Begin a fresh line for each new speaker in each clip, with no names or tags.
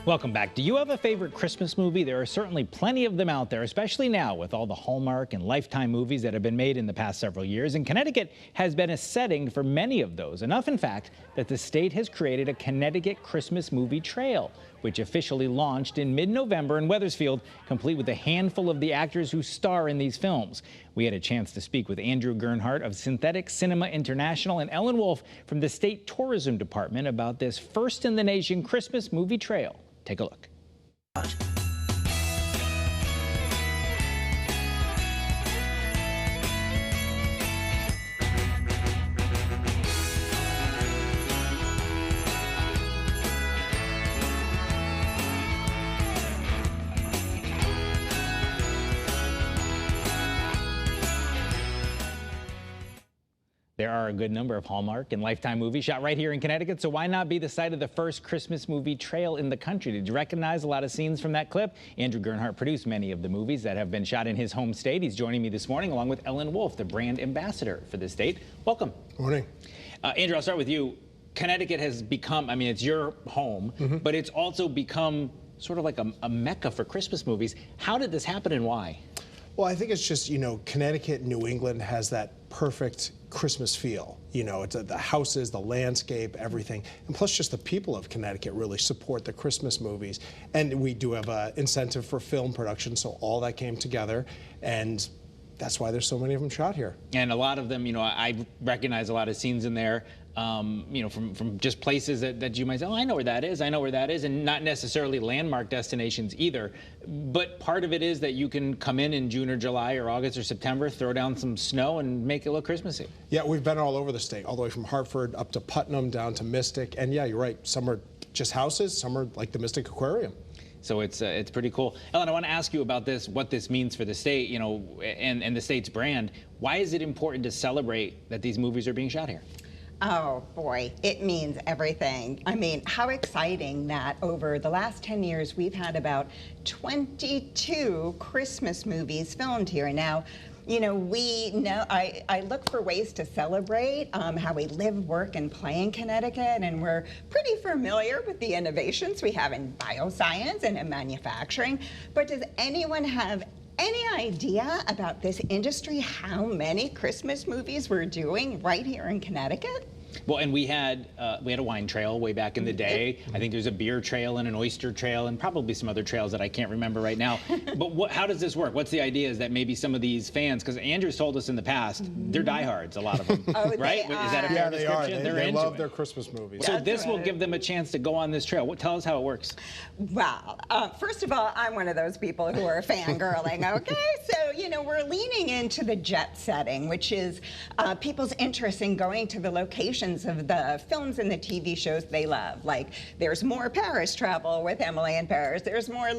Welcome back. Do you have a favorite Christmas movie? There are certainly plenty of them out there, especially now with all the Hallmark and Lifetime movies that have been made in the past several years. And Connecticut has been a setting for many of those. Enough, in fact, that the state has created a Connecticut Christmas movie trail, which officially launched in mid-November in Wethersfield, complete with a handful of the actors who star in these films. We had a chance to speak with Andrew Gernhardt of Synthetic Cinema International and Ellen Wolf from the State Tourism Department about this first-in-the-nation Christmas movie trail. Take a look. There are a good number of Hallmark and Lifetime movies shot right here in Connecticut, so why not be the site of the first Christmas movie trail in the country? Did you recognize a lot of scenes from that clip? Andrew Gernhardt produced many of the movies that have been shot in his home state. He's joining me this morning along with Ellen Wolf, the brand ambassador for the state. Welcome.
Morning.
Andrew, I'll start with you. Connecticut has become, I mean, it's your home, but it's also become sort of like a mecca for Christmas movies. How did this happen and why?
Well, I think it's just, you know, Connecticut, New England has that perfect Christmas feel. You know, it's the houses, the landscape, everything. And plus just the people of Connecticut really support the Christmas movies. And we do have an incentive for film production, so all that came together. And that's why there's so many of them shot here.
And a lot of them, you know, I recognize a lot of scenes in there, you know, from just places that you might say, oh, I know where that is, I know where that is, and not necessarily landmark destinations either. But part of it is that you can come in June or July or August or September, throw down some snow and make it look Christmassy.
Yeah, we've been all over the state, all the way from Hartford up to Putnam, down to Mystic. And yeah, you're right, some are just houses, some are like the Mystic Aquarium.
So it's pretty cool. Ellen, I want to ask you about this, what this means for the state, you know, and the state's brand. Why is it important to celebrate that these movies are being shot here?
Oh boy, it means everything. I mean, how exciting that over the last 10 years we've had about 22 Christmas movies filmed here. Now, you know, I look for ways to celebrate how we live, work, and play in Connecticut, and we're pretty familiar with the innovations we have in bioscience and in manufacturing. But does anyone have any idea about this industry, how many Christmas movies we're doing right here in Connecticut?
Well, and we had a wine trail way back in the day. I think there's a beer trail and an oyster trail and probably some other trails that I can't remember right now. But how does this work? What's the idea is that maybe some of these fans, because Andrew's told us in the past, they're diehards, a lot of them, right? Is that a fair description?
They love their Christmas movies.
So this will give them a chance to go on this trail. Tell us how it works.
Well, first of all, I'm one of those people who are fangirling, okay? So, you know, we're leaning into the jet setting, which is people's interest in going to the locations of the films and the TV shows they love. Like, there's more Paris travel with Emily in Paris. There's more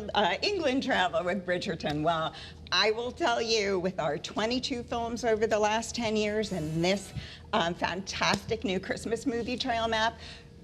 England travel with Bridgerton. Well, I will tell you, with our 22 films over the last 10 years and this fantastic new Christmas movie trail map,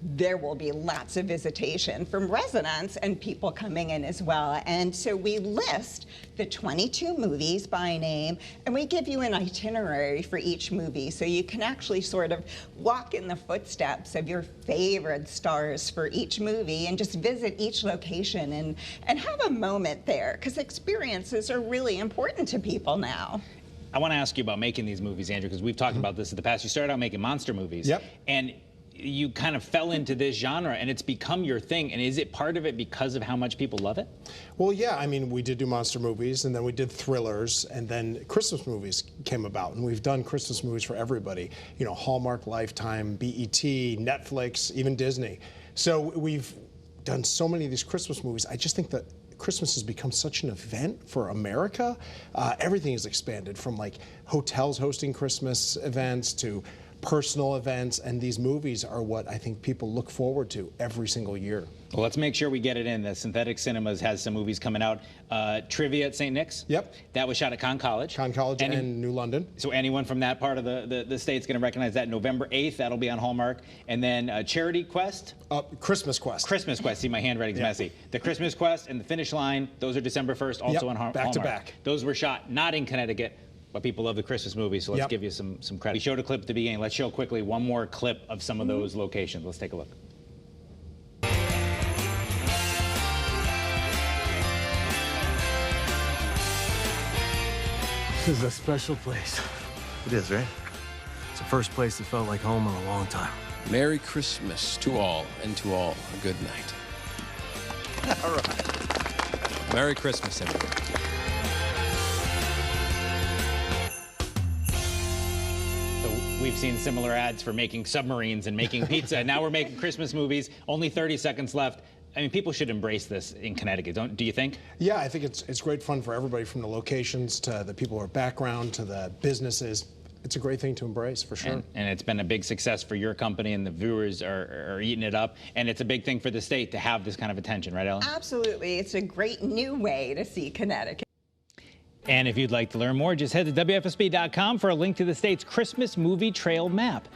there will be lots of visitation from residents and people coming in as well. And so we list the 22 movies by name, and we give you an itinerary for each movie, so you can actually sort of walk in the footsteps of your favorite stars for each movie and just visit each location and have a moment there, because experiences are really important to people now.
I want to ask you about making these movies, Andrew, because we've talked about this in the past. You started out making monster movies.
Yep.
And you kind of fell into this genre, and it's become your thing. And is it part of it because of how much people love it?
Well, yeah, I mean, we did do monster movies, and then we did thrillers, and then Christmas movies came about, and we've done Christmas movies for everybody. You know, Hallmark, Lifetime, BET, Netflix, even Disney. So we've done so many of these Christmas movies. I just think that Christmas has become such an event for America. Everything has expanded, from like hotels hosting Christmas events to personal events, and these movies are what I think people look forward to every single year.
Well, let's make sure we get it in. The Synthetic Cinemas has some movies coming out. Trivia at St. Nick's.
Yep.
That was shot at Conn College.
Conn College and New London.
So anyone from that part of the state's going to recognize that. November 8th, that'll be on Hallmark. And then Charity Quest.
Christmas Quest.
Christmas Quest. See, my handwriting's messy. The Christmas Quest and The Finish Line, those are December 1st, also on Hallmark.
Back to back.
Those were shot not in Connecticut, but people love the Christmas movies, so let's give you some credit. We showed a clip at the beginning. Let's show quickly one more clip of some of those locations. Let's take a look.
This is a special place.
It is, right?
It's the first place that felt like home in a long time.
Merry Christmas to all, and to all a good night.
All right.
Merry Christmas, everyone.
So we've seen similar ads for making submarines and making pizza. Now we're making Christmas movies. Only 30 seconds left. I mean, people should embrace this in Connecticut, do you think?
Yeah, I think it's great fun for everybody, from the locations to the people who are background to the businesses. It's a great thing to embrace, for sure.
And it's been a big success for your company, and the viewers are eating it up. And it's a big thing for the state to have this kind of attention, right, Ellen?
Absolutely. It's a great new way to see Connecticut.
And if you'd like to learn more, just head to WFSB.com for a link to the state's Christmas movie trail map.